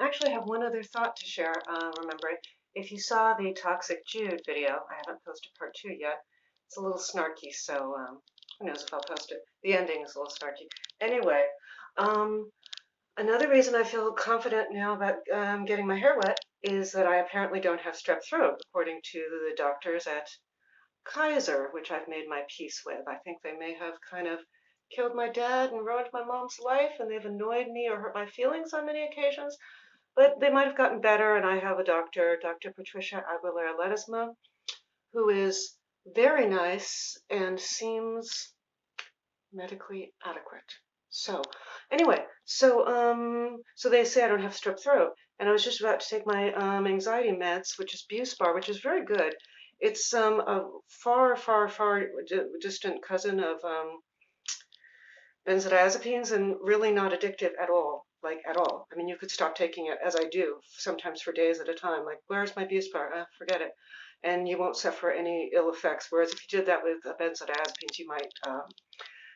Actually, I have one other thought to share. Remember, if you saw the Toxic Jude video, I haven't posted part two yet. It's a little snarky, so who knows if I'll post it. The ending is a little snarky. Anyway, um, another reason I feel confident now about getting my hair wet is that I apparently don't have strep throat, according to the doctors at Kaiser, which I've made my peace with. I think they may have kind of killed my dad and ruined my mom's life, and they've annoyed me or hurt my feelings on many occasions. But they might have gotten better, and I have a doctor, Dr. Patricia Aguilera-Ledesma, who is very nice and seems medically adequate. So anyway, so they say I don't have strep throat, and I was just about to take my anxiety meds, which is Buspar, which is very good. It's a far distant cousin of benzodiazepines and really not addictive at all, like at all. I mean, you could stop taking it, as I do, sometimes for days at a time. Like, where's my Buspar? Forget it. And you won't suffer any ill effects. Whereas if you did that with benzodiazepines, you might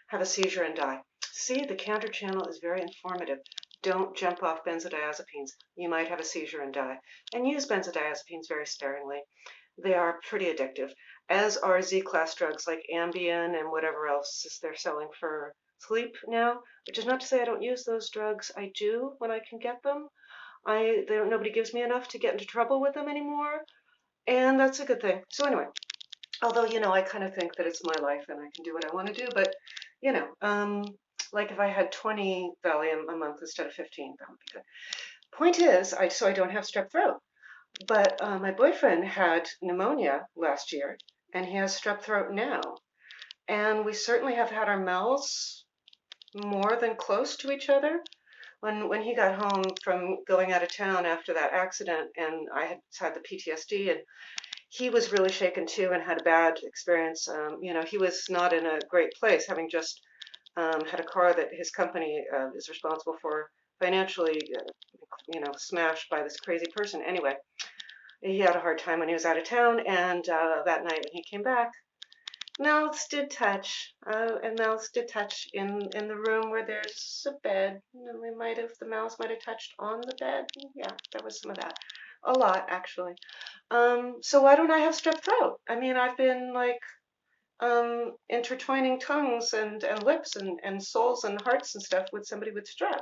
have a seizure and die. See, the counter channel is very informative. Don't jump off benzodiazepines. You might have a seizure and die. And use benzodiazepines very sparingly. They are pretty addictive, as are Z-class drugs like Ambien and whatever else they're selling for sleep now, which is not to say I don't use those drugs. I do when I can get them. Nobody gives me enough to get into trouble with them anymore, and that's a good thing. So anyway, although I kind of think that it's my life and I can do what I want to do, but like if I had 20 Valium a month instead of 15, that would be good. Point is, so I don't have strep throat. But my boyfriend had pneumonia last year, and he has strep throat now. And we certainly have had our mouths more than close to each other. When he got home from going out of town after that accident, and I had the PTSD, and he was really shaken too and had a bad experience. He was not in a great place, having just had a car that his company is responsible for financially, smashed by this crazy person. Anyway, he had a hard time when he was out of town, and that night when he came back, mouths did touch, and mouths did touch in the room where there's a bed. And the mouths might have touched on the bed. Yeah, there was some of that. A lot, actually. So why don't I have strep throat? I mean, I've been like intertwining tongues and lips and souls and hearts and stuff with somebody with strep.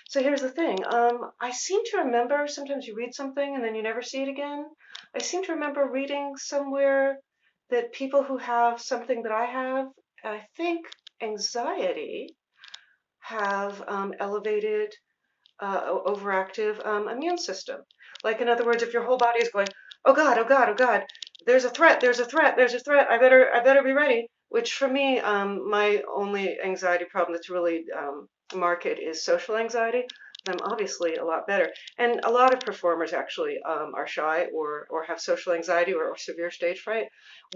So here's the thing. I seem to remember, sometimes you read something and then you never see it again. I seem to remember reading somewhere that people who have something that I have, I think anxiety, have elevated, overactive immune system. Like, in other words, if your whole body is going, oh God, oh God, oh God, there's a threat, there's a threat, there's a threat, I better be ready. Which for me, my only anxiety problem that's really marked is social anxiety. I'm obviously a lot better. And a lot of performers actually are shy or have social anxiety or severe stage fright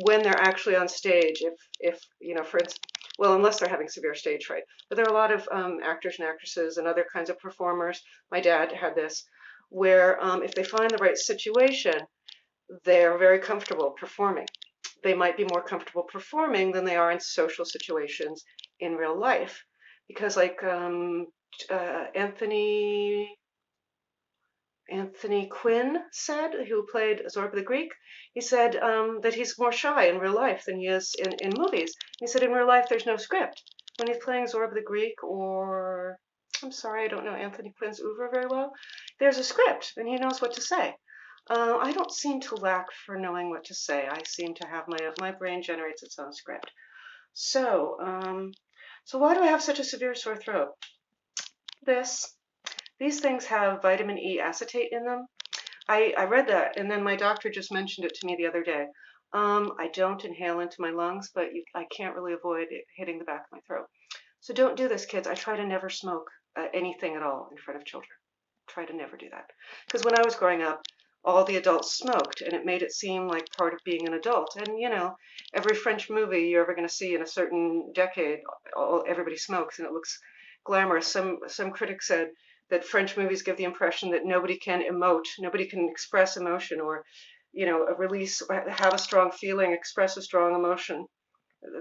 when they're actually on stage. If for instance, well, unless they're having severe stage fright. But there are a lot of actors and actresses and other kinds of performers. My dad had this, where if they find the right situation, they're very comfortable performing. They might be more comfortable performing than they are in social situations in real life. Because like Anthony Quinn said, who played Zorba the Greek, he said that he's more shy in real life than he is in movies. He said in real life there's no script. When he's playing Zorba the Greek, or I'm sorry, I don't know Anthony Quinn's oeuvre very well, there's a script and he knows what to say. I don't seem to lack for knowing what to say. I seem to have my brain generates its own script. So why do I have such a severe sore throat? These things have vitamin E acetate in them. I read that, and then my doctor just mentioned it to me the other day. I don't inhale into my lungs, but I can't really avoid it hitting the back of my throat. So don't do this, kids. I try to never smoke anything at all in front of children. Try to never do that. Because when I was growing up, all the adults smoked, and it made it seem like part of being an adult. And every French movie you're ever going to see in a certain decade, everybody smokes, and it looks glamorous. Some critics said that French movies give the impression that nobody can emote, nobody can express emotion, or have a strong feeling, express a strong emotion.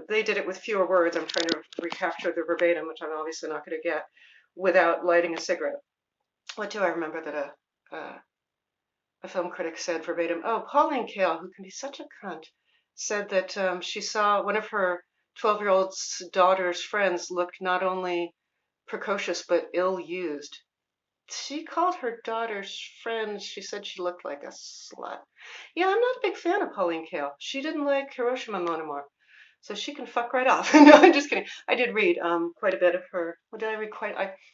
They did it with fewer words. I'm trying to recapture the verbatim, which I'm obviously not going to get, without lighting a cigarette. what do I remember that a film critic said verbatim? Oh, Pauline Kael, who can be such a cunt, said that she saw one of her 12-year-old daughter's friends looked not only precocious but ill-used. She called her daughter's friend, she said she looked like a slut. Yeah, I'm not a big fan of Pauline Kael. She didn't like Hiroshima Mon Amour, so she can fuck right off. No, I'm just kidding. I did read quite a bit of her. What did I read?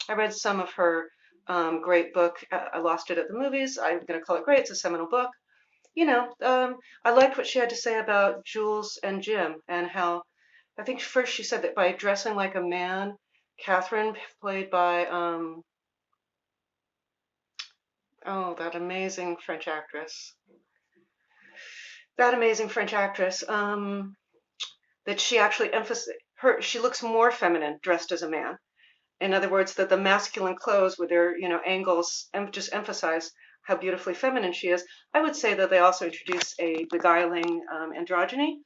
I read some of her great book. I lost it at the movies. I'm going to call it great. It's a seminal book. I liked what she had to say about Jules and Jim and how I think first she said that by dressing like a man, Catherine, played by oh, that amazing French actress, that she actually emphasized her. She looks more feminine dressed as a man. In other words, that the masculine clothes with their, angles just emphasize how beautifully feminine she is. I would say that they also introduce a beguiling androgyny.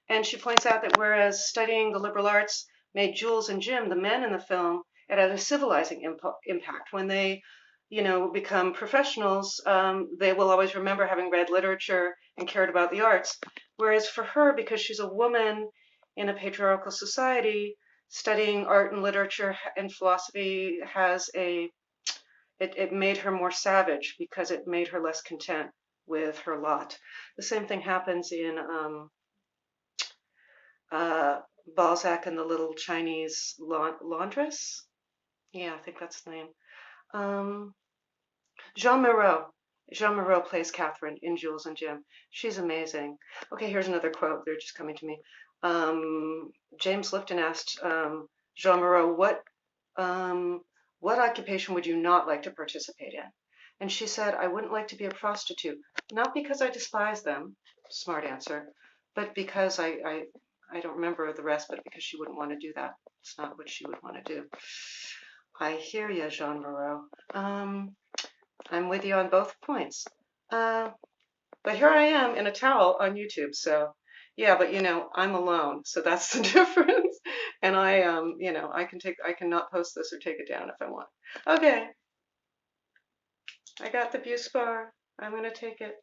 And she points out that whereas studying the liberal arts made Jules and Jim, the men in the film, it had a civilizing impact. When they, become professionals, they will always remember having read literature and cared about the arts. Whereas for her, because she's a woman in a patriarchal society, studying art and literature and philosophy it made her more savage because it made her less content with her lot. The same thing happens in uh, Balzac and the Little Chinese Laundress. Yeah, I think that's the name. Um, Jean Moreau. Jean Moreau plays Catherine in Jules and Jim. She's amazing. Okay, here's another quote. They're just coming to me. James Lipton asked Jean Moreau, what occupation would you not like to participate in? And she said, I wouldn't like to be a prostitute, not because I despise them, smart answer, but because I don't remember the rest, but because she wouldn't want to do that. It's not what she would want to do. I hear you, Jean Moreau. I'm with you on both points. Uh, but here I am in a towel on YouTube, so yeah, but I'm alone, so that's the difference. And I can not post this or take it down if I want. Okay, I got the Buspar. I'm gonna take it.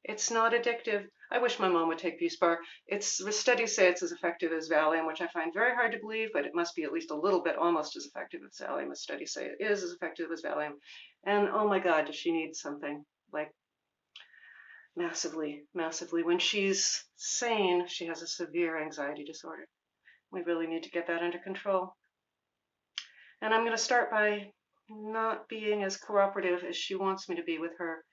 It's not addictive. I wish my mom would take Buspar. The studies say it's as effective as Valium, which I find very hard to believe, but it must be at least a little bit almost as effective as Valium. The studies say it is as effective as Valium. And oh my God, does she need something like massively, massively. When she's sane, she has a severe anxiety disorder. We really need to get that under control. And I'm going to start by not being as cooperative as she wants me to be with her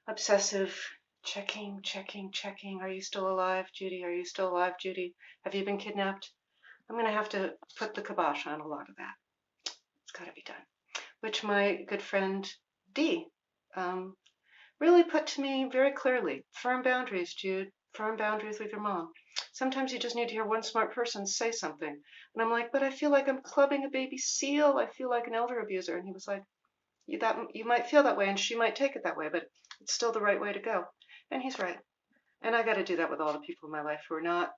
obsessive checking, checking, checking. Are you still alive, Judy? Are you still alive, Judy? Have you been kidnapped? I'm going to have to put the kibosh on a lot of that. It's got to be done. Which my good friend Dee really put to me very clearly. Firm boundaries, Jude. Firm boundaries with your mom. Sometimes you just need to hear one smart person say something. And I'm like, but I feel like I'm clubbing a baby seal. I feel like an elder abuser. And he was like, you might feel that way and she might take it that way, but it's still the right way to go. And he's right. And I got to do that with all the people in my life who are not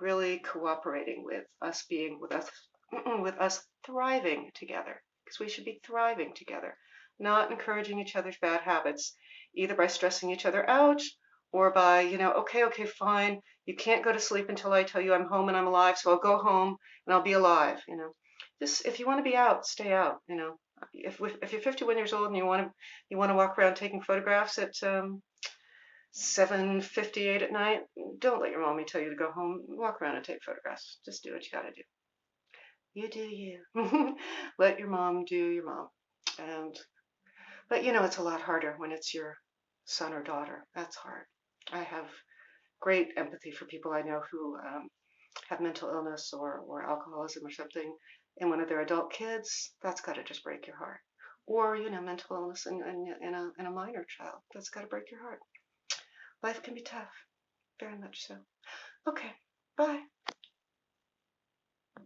really cooperating with us being with us with us thriving together, because we should be thriving together, not encouraging each other's bad habits, either by stressing each other out or by, okay, fine, you can't go to sleep until I tell you I'm home and I'm alive, so I'll go home and I'll be alive. Just if you want to be out, stay out. If you're 51 years old and you want to walk around taking photographs at 7:58 at night, don't let your mommy tell you to go home. Walk around and take photographs. Just do what you gotta do. You do you. Let your mom do your mom. But it's a lot harder when it's your son or daughter. That's hard. I have great empathy for people I know who have mental illness or alcoholism or something in one of their adult kids. That's got to just break your heart. Or mental illness in a minor child. That's got to break your heart. Life can be tough, very much so. Okay, bye.